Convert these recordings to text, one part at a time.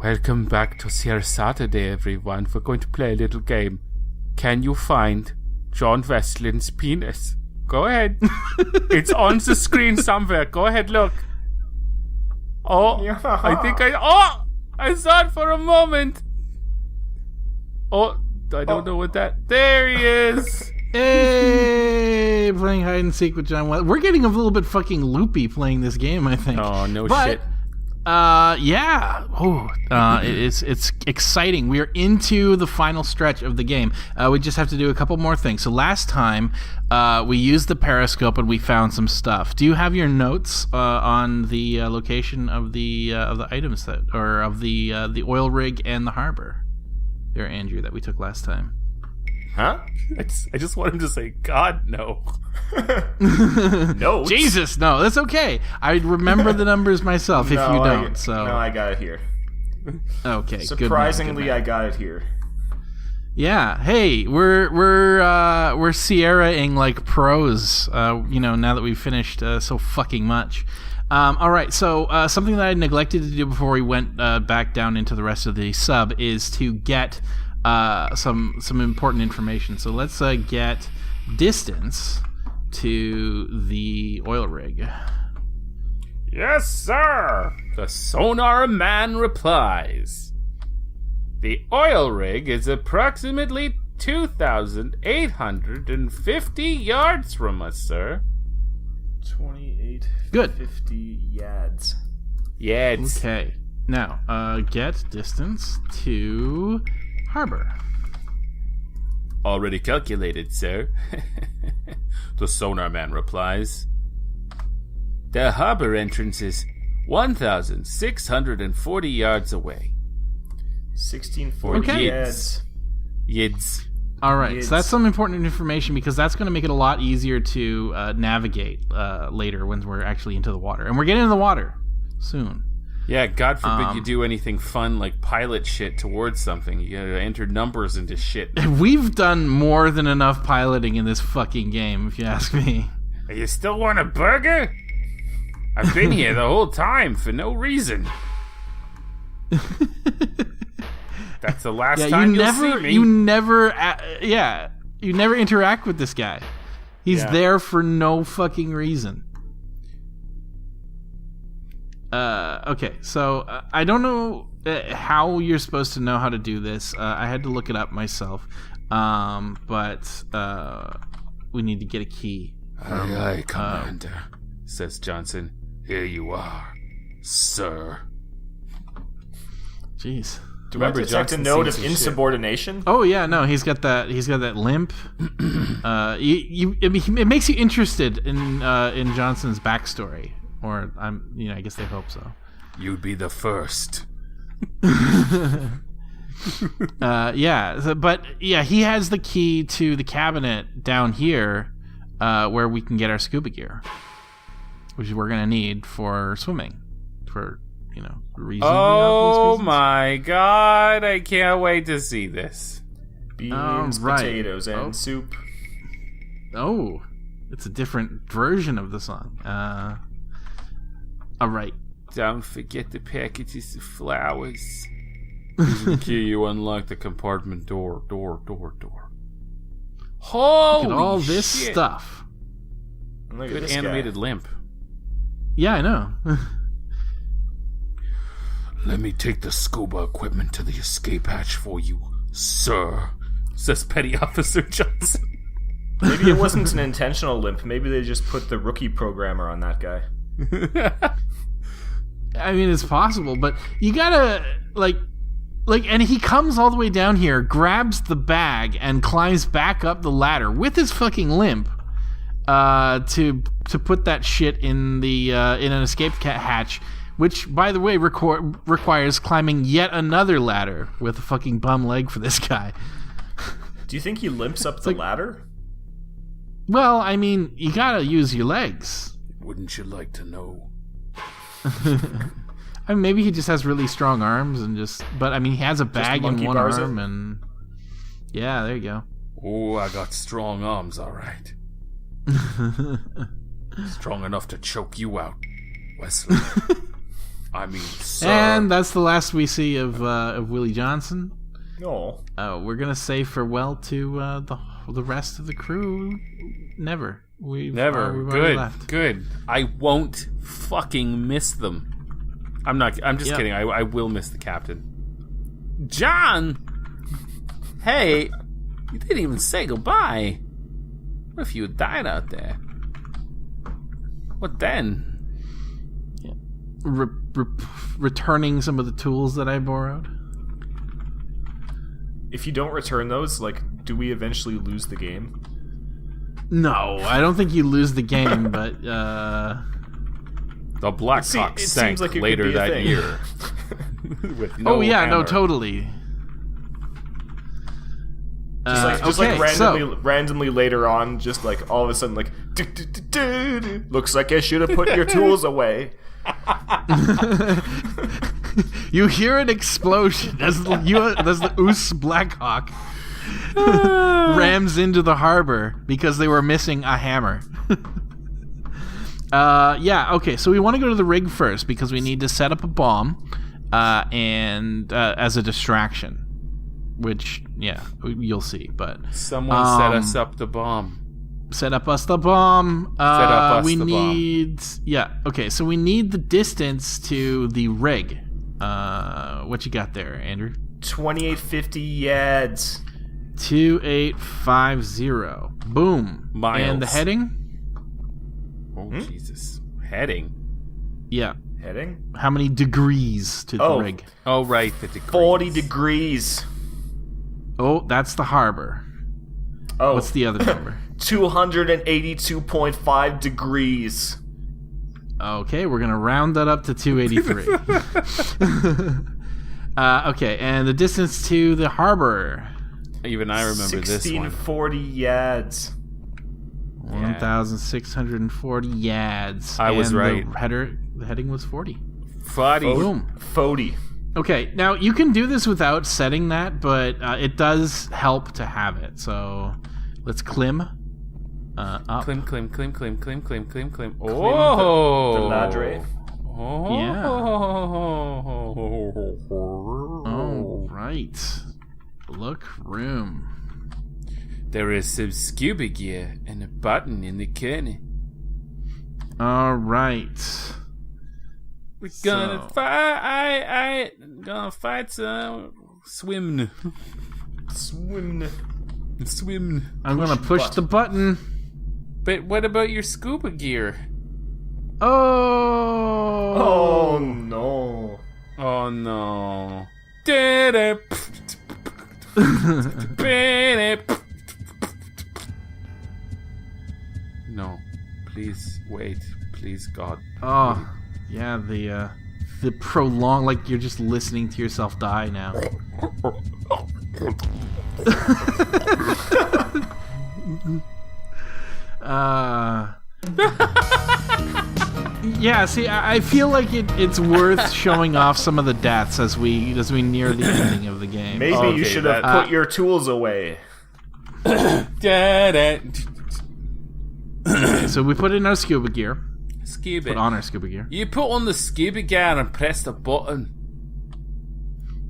Welcome back to Sierra Saturday, everyone. We're going to play a little game. Can you find John Westland's penis? Go ahead. It's on the screen somewhere. Go ahead, look. Oh, yeah. I saw it for a moment. Oh, I don't know what that... There he is. Hey, playing hide and seek with John Westland. We're getting a little bit fucking loopy playing this game, I think. Oh, no shit. Yeah. It's exciting. We are into the final stretch of the game. We just have to do a couple more things. So last time, we used the periscope and we found some stuff. Do you have your notes on the location of the items of the oil rig and the harbor? There, Andrew, that we took last time. Huh? I just want him to say, God, no. No. Jesus, no. That's okay. I remember the numbers myself if you don't. No, I got it here. Okay, surprisingly, good man. I got it here. Yeah. Hey, we're Sierra-ing like pros, now that we've finished so fucking much. All right, so something that I neglected to do before we went back down into the rest of the sub is to get some important information. So let's get distance to the oil rig. Yes, sir. The sonar man replies. The oil rig is approximately 2,850 yards from us, sir. 2,850 yads. Yads. Okay. Now, get distance to harbor. Already calculated, sir. The sonar man replies. The harbor entrance is 1,640 yards away. 1,640 yads. Yids. All right, so that's some important information because that's going to make it a lot easier to navigate later when we're actually into the water. And we're getting into the water soon. Yeah, God forbid you do anything fun like pilot shit towards something. You gotta enter numbers into shit. We've done more than enough piloting in this fucking game, if you ask me. You still want a burger? I've been here the whole time for no reason. That's the last time you'll see me. You never interact with this guy. He's there for no fucking reason. Okay, so I don't know how you're supposed to know how to do this. I had to look it up myself, but we need to get a key. Aye, aye, Commander, says Johnson. Here you are, sir. Jeez. Do I detect a note of insubordination? Oh yeah, no, he's got that limp. It makes you interested in Johnson's backstory. Or I guess they hope so. You'd be the first. He has the key to the cabinet down here, where we can get our scuba gear, which we're gonna need for swimming, for reasons. Oh my God! I can't wait to see this. Beans, potatoes, and soup. Oh, it's a different version of the song. All right. Don't forget the packages of flowers. Using the key, you unlock the compartment door. Holy Look at all this shit. stuff. Good animated limp. Yeah, I know. Let me take the scuba equipment to the escape hatch for you, sir, says Petty Officer Johnson. Maybe it wasn't an intentional limp. Maybe they just put the rookie programmer on that guy. I mean, it's possible, but you gotta and he comes all the way down here, grabs the bag, and climbs back up the ladder with his fucking limp to put that shit in the in an escape hatch, which, by the way, requires climbing yet another ladder with a fucking bum leg for this guy. Do you think he limps up the ladder? Well, I mean, you gotta use your legs. Wouldn't you like to know? I mean, maybe he just has really strong arms but I mean, he has a bag in one arm and yeah, there you go. Oh, I got strong arms, all right. Strong enough to choke you out, Wesley. I mean, sir. And that's the last we see of Willie Johnson. No. We're gonna say farewell to the rest of the crew. Never. We've already left. Good. I won't fucking miss them. I'm just kidding. I will miss the captain. John! Hey, you didn't even say goodbye. What if you had died out there? What then? Yeah. Returning some of the tools that I borrowed. If you don't return those, like, do we eventually lose the game? No, I don't think you lose the game, but the BlacKhawk sank like later that year. With no hammer. Totally. Just randomly later on, just like all of a sudden, like, looks like I should have put your tools away. You hear an explosion as the BlacKhawk rams into the harbor because they were missing a hammer. Okay, so we want to go to the rig first because we need to set up a bomb and as a distraction, which, you'll see. But someone set us up the bomb. Set up us the bomb. So we need the distance to the rig. What you got there, Andrew? 2850 yards. 2850. Boom. Miles. And the heading? Oh, Jesus. Heading? Yeah. Heading? How many degrees to the rig? Oh, right, the degrees. 40 degrees. Oh, that's the harbor. Oh. What's the other number? 282.5 degrees. Okay, we're going to round that up to 283. Okay, and the distance to the harbor. Even I remember this one. 1640 yards. 1,640 yards. I was right. The heading was 40. 40. Boom. 40. Okay, now you can do this without setting that, but it does help to have it. So let's climb up. Clim. Oh! The ladre. Oh. Yeah. Oh, right. Look room. There is some scuba gear and a button in the corner. All right. We're gonna fight. Gonna fight some swim. I'm gonna push the button. But what about your scuba gear? Oh no. Oh no. No. Please wait. Please, God. Oh, yeah, the prolonged, like you're just listening to yourself die now. Yeah, see, I feel like it's worth showing off some of the deaths as we near the ending of the game. Maybe you should have put your tools away. So we put in our scuba gear. Scuba. Put on our scuba gear. You put on the scuba gear and press the button.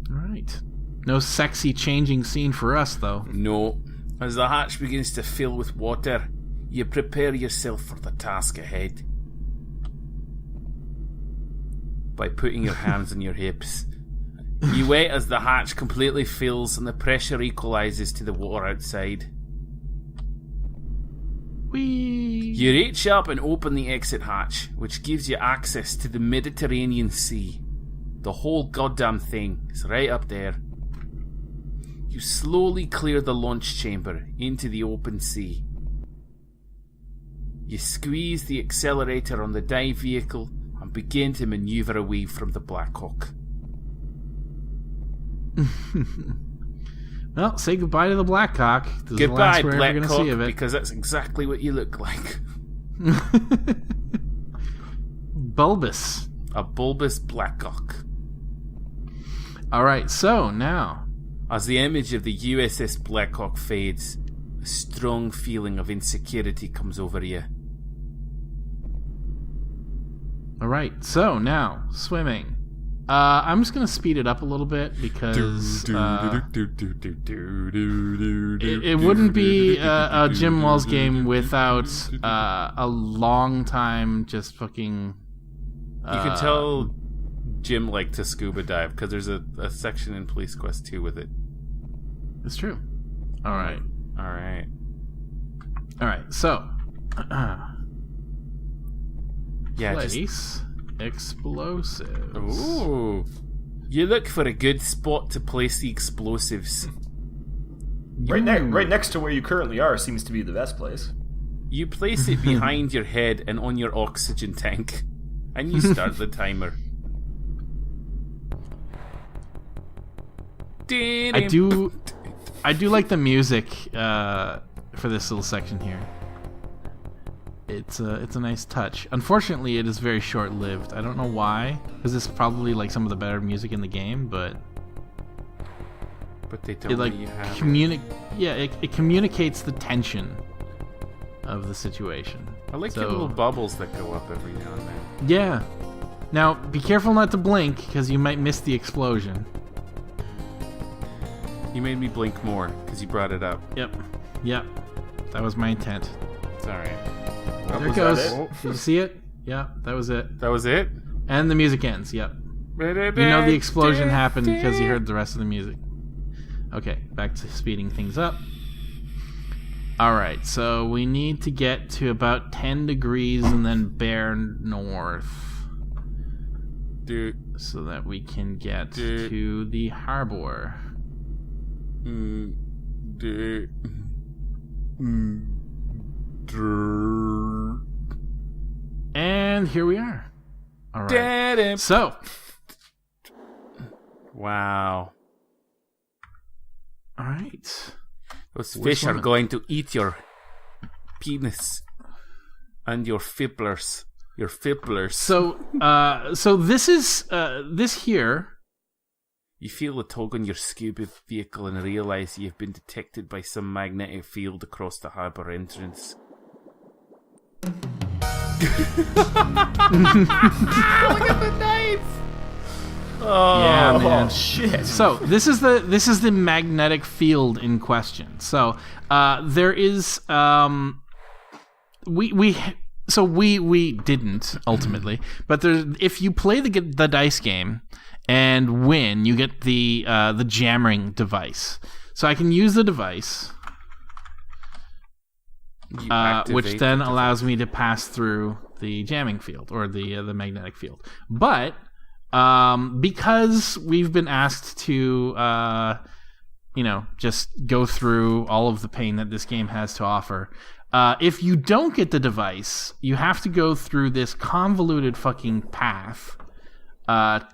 Alright. No sexy changing scene for us, though. No. As the hatch begins to fill with water, you prepare yourself for the task ahead. By putting your hands on your hips. You wait as the hatch completely fills and the pressure equalizes to the water outside. Whee! You reach up and open the exit hatch, which gives you access to the Mediterranean Sea. The whole goddamn thing is right up there. You slowly clear the launch chamber into the open sea. You squeeze the accelerator on the dive vehicle and begin to maneuver away from the BlacKhawk. Well, say goodbye to the BlacKhawk. This Goodbye, is the last we're ever gonna see of BlacKhawk, it. because that's exactly what you look like. Bulbous. A bulbous BlacKhawk. Alright, so now... As the image of the USS BlacKhawk fades, a strong feeling of insecurity comes over you. All right. So now swimming. I'm just gonna speed it up a little bit because it wouldn't be a Jim Wells game without a long time just fucking. You can tell Jim liked to scuba dive because there's a section in Police Quest 2 with it. It's true. All right. So, place explosives. Ooh. You look for a good spot to place the explosives. Right next to where you currently are seems to be the best place. You place it behind your head and on your oxygen tank, and you start the timer. I do like the music for this little section here. It's a nice touch. Unfortunately, it is very short-lived. I don't know why, because it's probably like some of the better music in the game, but they don't it like it communicates the tension of the situation. I like the little bubbles that go up every now and then. Yeah. Now, be careful not to blink, because you might miss the explosion. You made me blink more, because you brought it up. Yep. That was my intent. It's alright. There it goes. Did you see it? Yeah, that was it. That was it? And the music ends, yep. You know the explosion happened because you heard the rest of the music. Okay, back to speeding things up. Alright, so we need to get to about 10 degrees and then bear north. So that we can get to the harbor. And here we are. All right. So. Wow. All right. Those fish are going to eat your penis and your fibblers. Your fibblers. So this is this here. You feel a tug on your scuba vehicle and realize you've been detected by some magnetic field across the harbour entrance. Look at the knife! Yeah, man. Oh shit! So this is the magnetic field in question. So there is we didn't ultimately, but if you play the dice game and win, you get the jamming device. So I can use the device, which then allows me to pass through the jamming field or the magnetic field. But because we've been asked to just go through all of the pain that this game has to offer, if you don't get the device, you have to go through this convoluted fucking path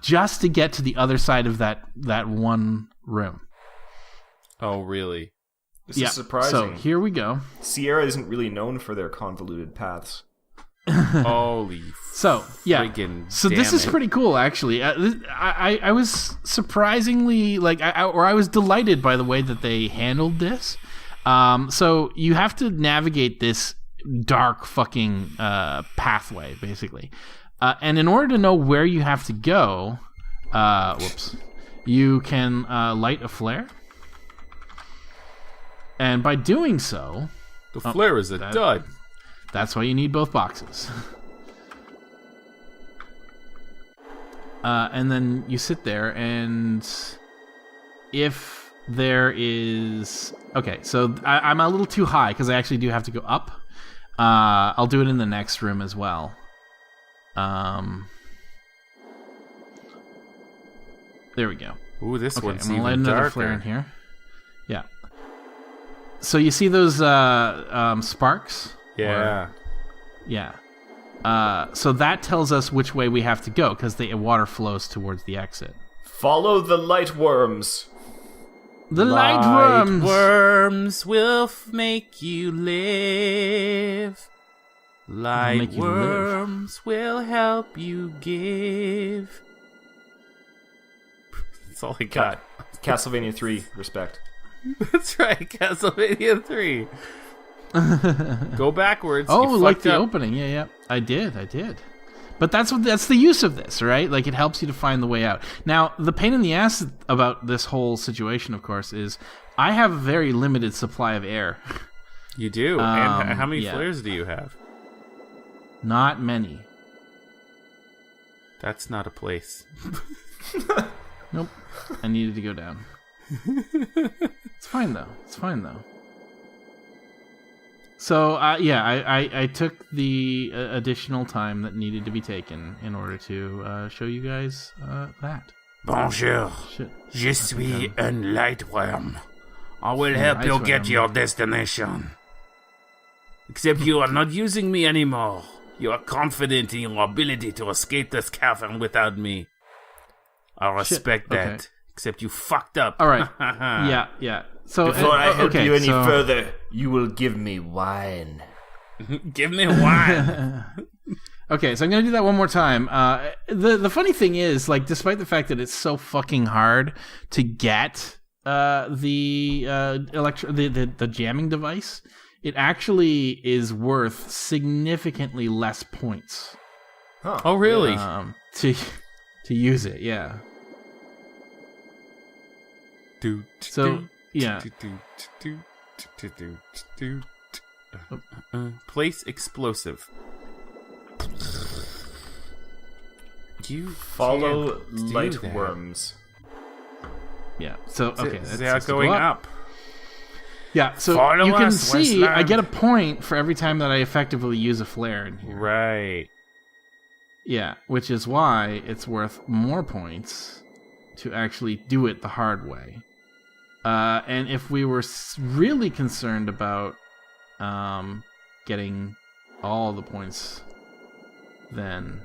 just to get to the other side of that one room. Oh, really? This is surprising. So here we go. Sierra isn't really known for their convoluted paths. Holy friggin' So this is pretty cool, actually. I was surprisingly I was delighted by the way that they handled this. So you have to navigate this dark fucking pathway, basically. And in order to know where you have to go, you can light a flare. And by doing so... The flare is a dud. That's why you need both boxes. And then you sit there, and if there is... Okay, so I'm a little too high, because I actually do have to go up. I'll do it in the next room as well. There we go. Ooh, this one's I'm even light another darker. flare in here. Yeah. So you see those sparks? Yeah. Yeah. So that tells us which way we have to go, because the water flows towards the exit. Follow the light worms. The light worms! Worms will make you live. Light worms will help you give. That's all I got. Castlevania 3, respect. That's right, Castlevania 3. Go backwards. Oh, like the opening. Yeah. I did. But that's the use of this, right? Like, it helps you to find the way out. Now, the pain in the ass about this whole situation, of course, is I have a very limited supply of air. You do? And how many flares do you have? Not many. That's not a place. Nope. I needed to go down. It's fine, though. So, I took the additional time that needed to be taken in order to show you guys that. Bonjour. Shit. Je suis un lightworm. I will help you get your destination. Except you are not using me anymore. You are confident in your ability to escape this cavern without me. I respect that. Okay. Except you fucked up. All right. Yeah. So before I help you any further, you will give me wine. Give me wine. Okay, so I'm gonna do that one more time. The funny thing is, like, despite the fact that it's so fucking hard to get the jamming device, it actually is worth significantly less points. Huh. Oh, really? To use it, yeah. Place explosive. You follow light worms. Yeah. So okay, they are going up. Yeah. So follow you can us, see Westland. I get a point for every time that I effectively use a flare in here. Right. Yeah, which is why it's worth more points to actually do it the hard way. And if we were really concerned about getting all the points, then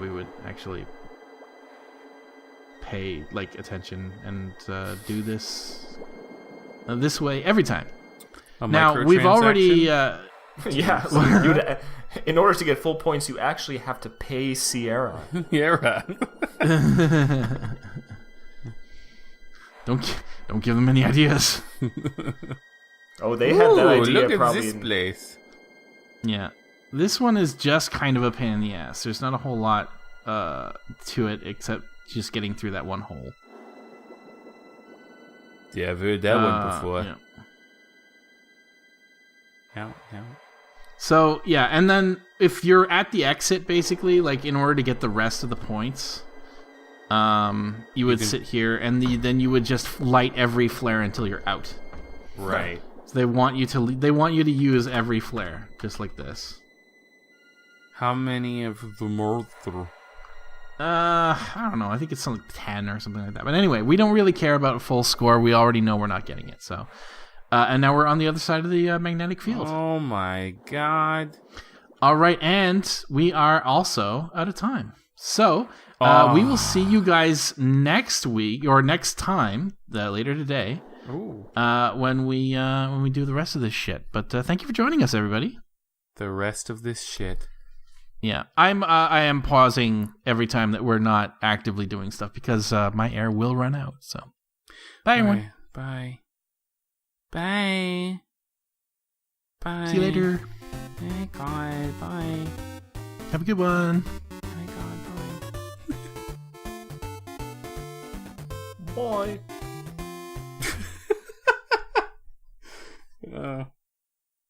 we would actually pay attention and do this this way every time. Now we've already yeah. In order to get full points, you actually have to pay Sierra. Don't give them any ideas. Oh, they had that idea look probably. At this place. Yeah. This one is just kind of a pain in the ass. There's not a whole lot to it except just getting through that one hole. Yeah, I've heard that one before. Yeah. Yeah. So, yeah, and then if you're at the exit, basically, like, in order to get the rest of the points, you would sit here, and then you would just light every flare until you're out. Right. So they want you to use every flare, just like this. How many of them are there? I don't know. I think it's something like 10 or something like that. But anyway, we don't really care about a full score. We already know we're not getting it, so... and now we're on the other side of the magnetic field. Oh my god. All right, and we are also out of time. So we will see you guys next week, or next time, later today, when we do the rest of this shit. But thank you for joining us, everybody. The rest of this shit. Yeah, I am pausing every time that we're not actively doing stuff because my air will run out. So, bye everyone. Bye. Bye. Bye. See you later. Thank God. Bye. Have a good one. Thank God. Bye. Bye.